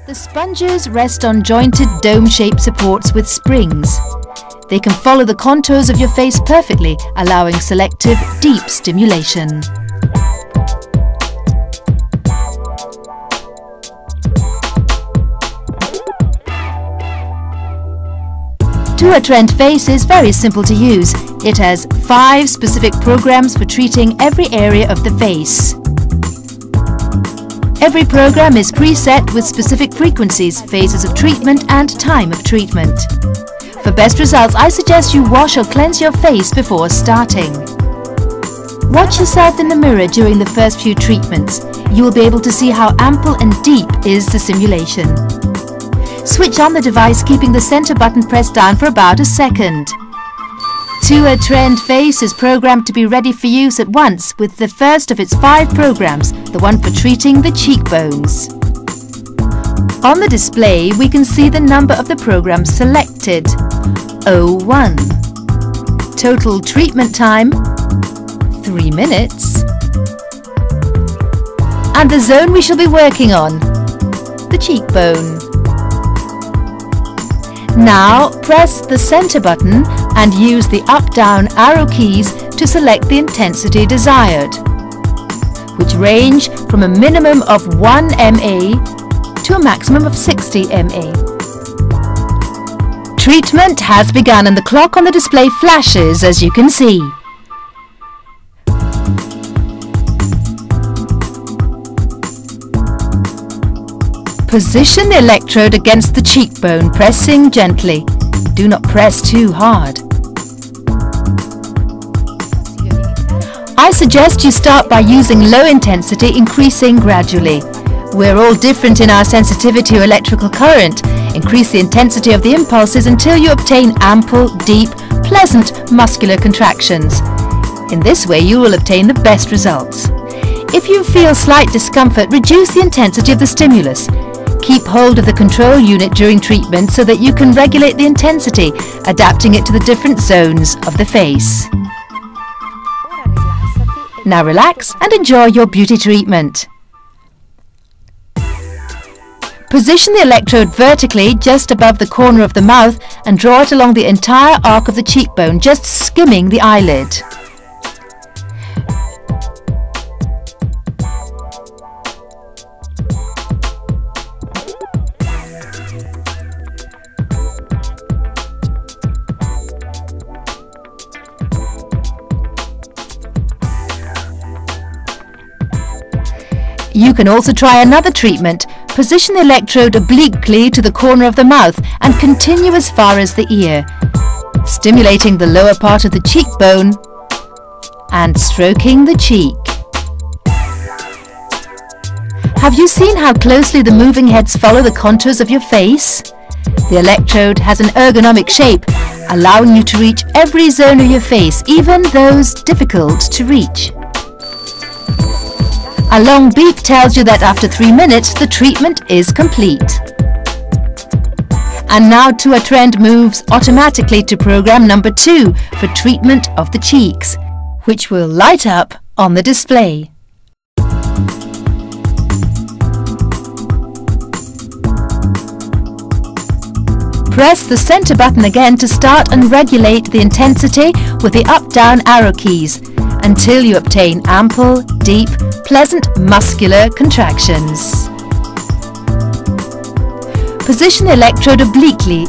The sponges rest on jointed dome-shaped supports with springs. They can follow the contours of your face perfectly, allowing selective, deep stimulation. Tua Tre'Nd Face is very simple to use. It has 5 specific programs for treating every area of the face. Every program is preset with specific frequencies, phases of treatment and time of treatment. For best results, I suggest you wash or cleanse your face before starting. Watch yourself in the mirror during the first few treatments. You will be able to see how ample and deep is the stimulation. Switch on the device, keeping the center button pressed down for about a second. Tua Tre'Nd Face is programmed to be ready for use at once with the first of its 5 programs, the one for treating the cheekbones. On the display, we can see the number of the programs selected, 01. Total treatment time, 3 minutes. And the zone we shall be working on, the cheekbone. Now press the center button and use the up-down arrow keys to select the intensity desired, which range from a minimum of 1 mA to a maximum of 60 mA. Treatment has begun and the clock on the display flashes, as you can see. Position the electrode against the cheekbone, pressing gently. Do not press too hard. I suggest you start by using low intensity, increasing gradually. We're all different in our sensitivity to electrical current. Increase the intensity of the impulses until you obtain ample, deep, pleasant muscular contractions. In this way you will obtain the best results. If you feel slight discomfort, reduce the intensity of the stimulus. Keep hold of the control unit during treatment so that you can regulate the intensity, adapting it to the different zones of the face. Now relax and enjoy your beauty treatment. Position the electrode vertically just above the corner of the mouth and draw it along the entire arc of the cheekbone, just skimming the eyelid. You can also try another treatment. Position the electrode obliquely to the corner of the mouth and continue as far as the ear, stimulating the lower part of the cheekbone and stroking the cheek. Have you seen how closely the moving heads follow the contours of your face? The electrode has an ergonomic shape, allowing you to reach every zone of your face, even those difficult to reach. A long beep tells you that after 3 minutes the treatment is complete. And now Tua Tre'Nd moves automatically to program number 2 for treatment of the cheeks, which will light up on the display. Press the center button again to start and regulate the intensity with the up-down arrow keys until you obtain ample, deep, pleasant muscular contractions. Position the electrode obliquely,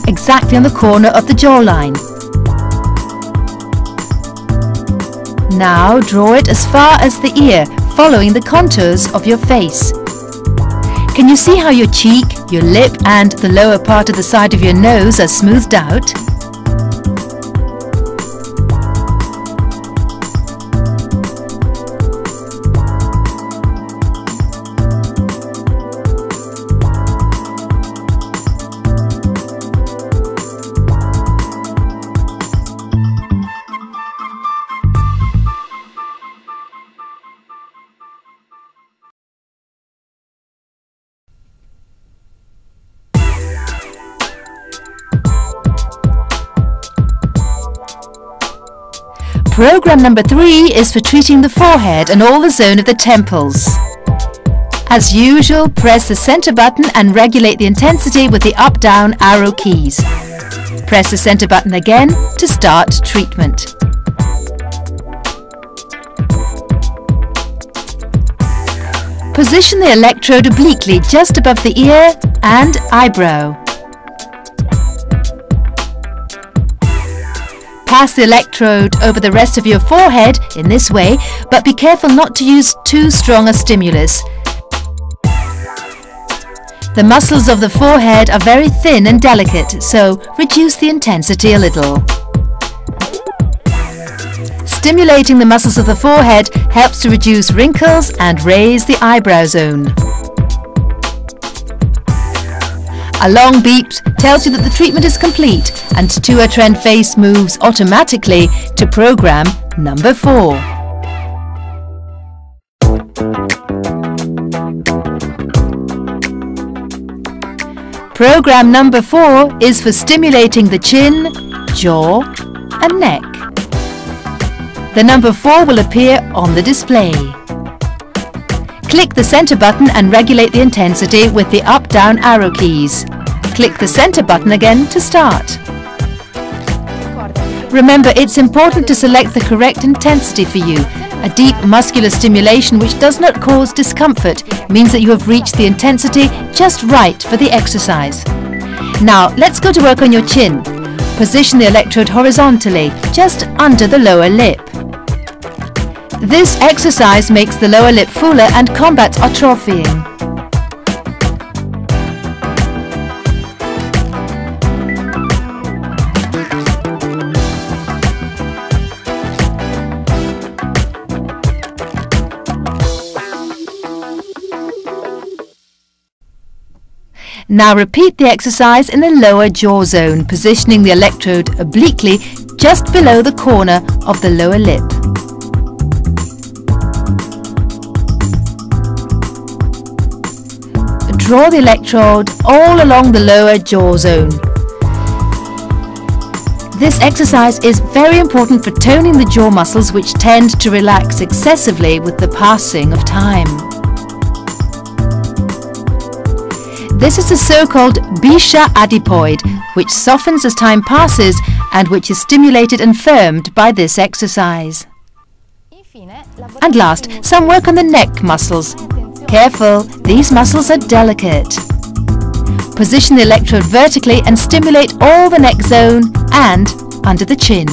exactly on the corner of the jawline. Now draw it as far as the ear, following the contours of your face. Can you see how your cheek, your lip and the lower part of the side of your nose are smoothed out? Program number 3 is for treating the forehead and all the zone of the temples. As usual, press the center button and regulate the intensity with the up-down arrow keys. Press the center button again to start treatment. Position the electrode obliquely just above the ear and eyebrow. Pass the electrode over the rest of your forehead in this way, but be careful not to use too strong a stimulus. The muscles of the forehead are very thin and delicate, so reduce the intensity a little. Stimulating the muscles of the forehead helps to reduce wrinkles and raise the eyebrow zone. A long beep tells you that the treatment is complete, and Tua Tre'Nd Face moves automatically to program number 4. Program number 4 is for stimulating the chin, jaw and neck. The number 4 will appear on the display. Click the center button and regulate the intensity with the up-down arrow keys. Click the center button again to start. Remember, it's important to select the correct intensity for you. A deep muscular stimulation which does not cause discomfort means that you have reached the intensity just right for the exercise. Now let's go to work on your chin. Position the electrode horizontally, just under the lower lip. This exercise makes the lower lip fuller and combats atrophying. Now repeat the exercise in the lower jaw zone, positioning the electrode obliquely just below the corner of the lower lip. Draw the electrode all along the lower jaw zone. This exercise is very important for toning the jaw muscles, which tend to relax excessively with the passing of time. This is the so-called bisha adipoid, which softens as time passes and which is stimulated and firmed by this exercise. And last, some work on the neck muscles. Careful, these muscles are delicate. Position the electrode vertically and stimulate all the neck zone and under the chin.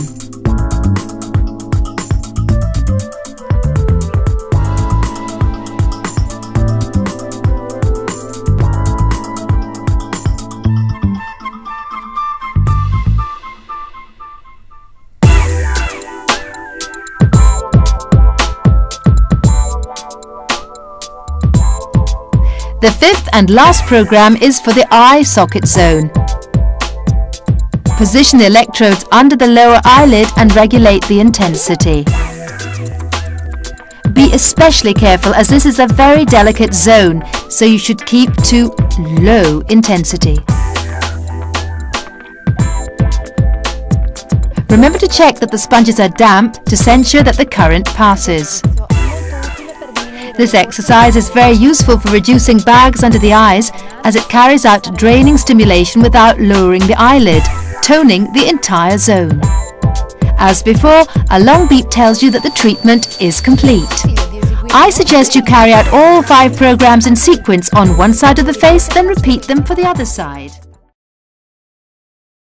The fifth and last program is for the eye socket zone. Position the electrodes under the lower eyelid and regulate the intensity. Be especially careful as this is a very delicate zone, so you should keep to low intensity. Remember to check that the sponges are damp to ensure that the current passes. This exercise is very useful for reducing bags under the eyes as it carries out draining stimulation without lowering the eyelid, toning the entire zone. As before, a long beep tells you that the treatment is complete. I suggest you carry out all 5 programs in sequence on one side of the face, then repeat them for the other side.